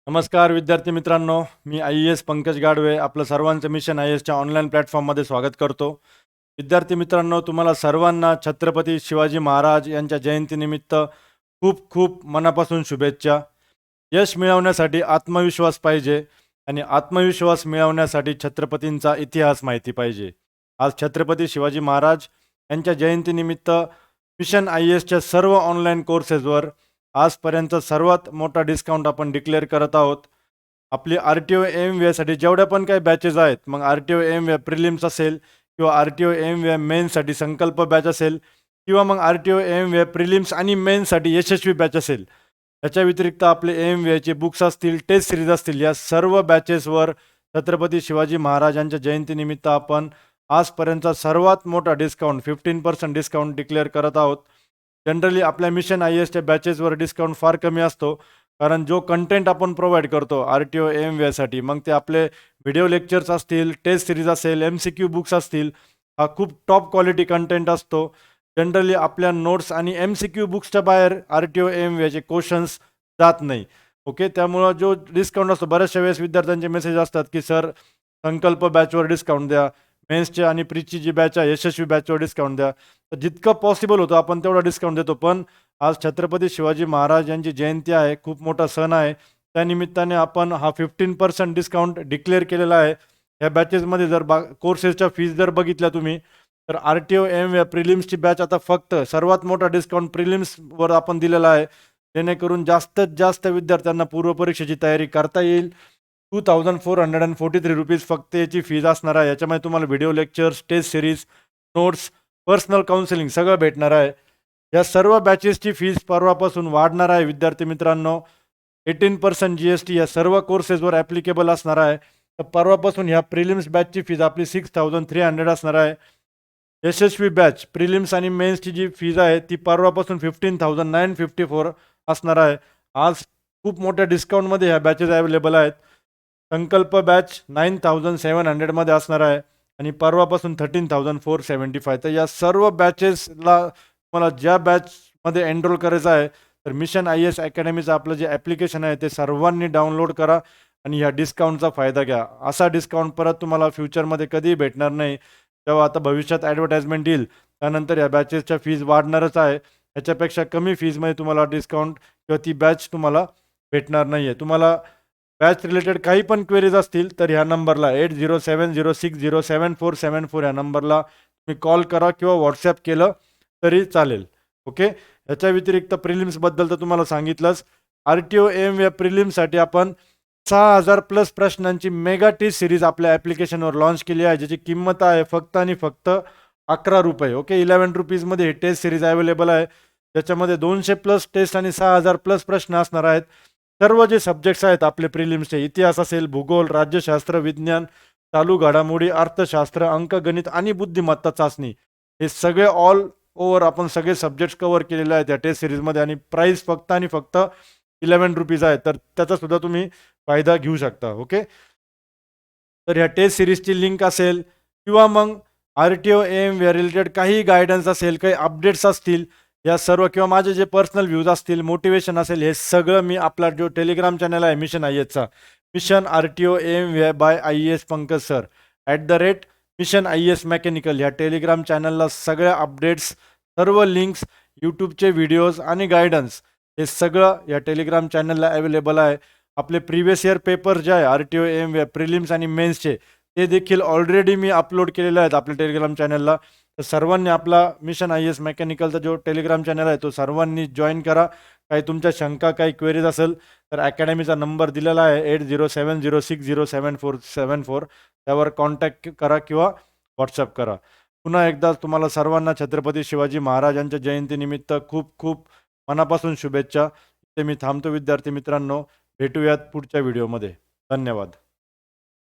नमस्कार विद्यार्थी मित्रांनो, मी IAS पंकज गाडवे आपलं सर्वांचं मिशन IASच्या ऑनलाईन प्लॅटफॉर्ममध्ये स्वागत करतो. विद्यार्थी मित्रांनो, तुम्हाला सर्वांना छत्रपती शिवाजी महाराज यांच्या जयंतीनिमित्त खूप खूप मनापासून शुभेच्छा. यश मिळवण्यासाठी आत्मविश्वास पाहिजे आणि आत्मविश्वास मिळवण्यासाठी छत्रपतींचा इतिहास माहिती पाहिजे. आज छत्रपती शिवाजी महाराज यांच्या जयंतीनिमित्त मिशन IASच्या सर्व ऑनलाईन कोर्सेसवर आजपर्यंत सर्वात मोठा डिस्काउंट आपण डिक्लेअर करत आहोत. आपली RTO AMVसाठी जेवढ्या पण काही बॅचेस आहेत, मग RTO AMV प्रिलिम्स असेल किंवा RTO AMV मेन्ससाठी संकल्प बॅच असेल किंवा मग RTO AMV प्रिलिम्स आणि मेन्ससाठी यशस्वी बॅच असेल. त्याच्या व्यतिरिक्त आपले AMVचे बुक्स असतील, टेस्ट सिरीज असतील, या सर्व बॅचेसवर छत्रपती शिवाजी महाराजांच्या जयंतीनिमित्त आपण आजपर्यंतचा सर्वात मोठा डिस्काउंट 15% डिस्काउंट डिक्लेअर करत आहोत. जनरली आपल्या मिशन IASच्या बॅचेसवर डिस्काउंट फार कमी असतो, कारण जो कंटेंट आपण प्रोव्हाइड करतो RTO AMVसाठी, मग ते आपले व्हिडिओ लेक्चर्स असतील, टेस्ट सिरीज असेल, MCQ बुक्स असतील, हा खूप टॉप क्वालिटी कंटेंट असतो. जनरली आपल्या नोट्स आणि MCQ बुक्सच्या बाहेर RTO AMVचे क्वेश्चन्स जात नाही. ओके, त्यामुळं जो डिस्काउंट असतो, बऱ्याचशा वेळेस विद्यार्थ्यांचे मेसेज असतात की सर संकल्प बॅचवर डिस्काउंट द्या, मेन्सचे आणि प्रीची जी बॅच आहे यशस्वी बॅचवर डिस्काउंट द्या. तर जितकं पॉसिबल होतं आपण तेवढा डिस्काउंट देतो. पण आज छत्रपती शिवाजी महाराज यांची जयंती आहे, खूप मोठा सण आहे. त्यानिमित्ताने आपण हा 15% डिस्काउंट डिक्लेअर केलेला आहे. ह्या बॅचेसमध्ये जर कोर्सेसच्या फीज जर बघितल्या तुम्ही, तर RTO AMV प्रिलिम्सची बॅच आता फक्त सर्वात मोठा डिस्काउंट प्रिलिम्सवर आपण दिलेला आहे, जेणेकरून जास्तीत जास्त विद्यार्थ्यांना पूर्वपरीक्षेची तयारी करता येईल. 2443 रुपीज फक्त याची फीज असणार आहे. याच्यामध्ये तुम्हाला video lectures, test series, notes, personal counselling सगळं भेटणार आहे. या सर्व बॅचेसची फीज परवापासून वाढणार आहे. विद्यार्थी मित्रांनो, 18% GST या सर्व कोर्सेसवर ॲप्लिकेबल असणार आहे. तर परवापासून ह्या प्रिलिम्स बॅचची फीज आपली 6300 असणार आहे. यशस्वी बॅच प्रिलिम्स आणि मेन्सची जी फीज आहे ती परवापासून 15954 असणार आहे. आज खूप मोठ्या डिस्काउंटमध्ये ह्या बॅचेस अवेलेबल आहेत. संकल्प बॅच 9700मध्ये असणार आहे आणि परवापासून 13475. तर या सर्व बॅचेसला तुम्हाला ज्या बॅचमध्ये एनरोल करायचं आहे, तर मिशन IAS अकॅडमीचं आपलं जे ॲप्लिकेशन आहे ते सर्वांनी डाउनलोड करा आणि ह्या डिस्काउंटचा फायदा घ्या. असा डिस्काउंट परत तुम्हाला फ्युचरमध्ये कधीही भेटणार नाही. जेव्हा आता भविष्यात ॲडव्हर्टाइजमेंट येईल त्यानंतर या बॅचेसच्या फीज वाढणारच आहे. ह्याच्यापेक्षा कमी फीजमध्ये तुम्हाला डिस्काउंट किंवा ती बॅच तुम्हाला भेटणार नाही आहे. तुम्हाला बॅच रिलेटेड काही पण क्वेरीज असतील तर ह्या नंबरला 8070607474 ह्या नंबरला तुम्ही कॉल करा किंवा व्हॉट्सॲप केलं तरी चालेल. ओके, ह्याच्या व्यतिरिक्त प्रिलिम्सबद्दल तर तुम्हाला सांगितलंच. RTO AMV प्रिलिम्ससाठी आपण 6000+ प्रश्नांची मेगा टेस्ट सिरीज आपल्या ॲप्लिकेशनवर लॉन्च केली आहे, ज्याची किंमत आहे फक्त आणि फक्त 11 रुपये. ओके, 11 रुपीजमध्ये ही टेस्ट सिरीज अवेलेबल आहे. ज्याच्यामध्ये 200+ टेस्ट आणि 6000+ प्रश्न असणार आहेत. सर्व जे सब्जेक्ट्स आहेत आपले प्रिलिम्सचे, इतिहास असेल, भूगोल, राज्यशास्त्र, विज्ञान, चालू घडामोडी, अर्थशास्त्र, अंकगणित आणि बुद्धिमत्ता चाचणी, हे सगळे ऑल ओव्हर आपण सगळे सब्जेक्ट्स कव्हर केलेले आहेत या टेस्ट सिरीजमध्ये आणि प्राईस फक्त आणि फक्त 11 रुपीज आहे. तर त्याचासुद्धा तुम्ही फायदा घेऊ शकता. ओके, तर ह्या टेस्ट सिरीजची लिंक असेल किंवा मग RTO AMV रिलेटेड काही गायडन्स असेल, काही अपडेट्स असतील, या सर्व किंवा माझे जे पर्सनल व्ह्यूज असतील, मोटिवेशन असेल, हे सगळं मी आपला जो टेलिग्राम चॅनल आहे मिशन IASचा, mission RTO AMV by IAS Pankaj sir @मिशन IAS मेकॅनिकल, ह्या टेलिग्राम चॅनलला सगळ्या अपडेट्स, सर्व लिंक्स, यूट्यूबचे व्हिडिओज आणि गायडन्स हे सगळं या टेलिग्राम चॅनलला अवेलेबल आहे. आपले प्रिव्हियस इयर पेपर जे आहे RTO AMV प्रिलिम्स आणि मेन्सचे, ते देखील ऑलरेडी मी अपलोड केलेले आहेत आपल्या टेलिग्राम चॅनलला. तर सर्वांनी आपला मिशन IAS मेकॅनिकलचा जो टेलिग्राम चॅनल आहे तो सर्वांनी जॉईन करा. काही तुमच्या शंका, काही क्वेरीज असेल तर अकॅडमीचा नंबर दिलेला आहे 8070607474, त्यावर कॉन्टॅक्ट करा किंवा व्हॉट्सअप करा. पुन्हा एकदा तुम्हाला सर्वांना छत्रपती शिवाजी महाराजांच्या जयंतीनिमित्त खूप खूप मनापासून शुभेच्छा. ते मी थांबतो विद्यार्थी मित्रांनो. भेटूयात पुढच्या व्हिडिओमध्ये. धन्यवाद.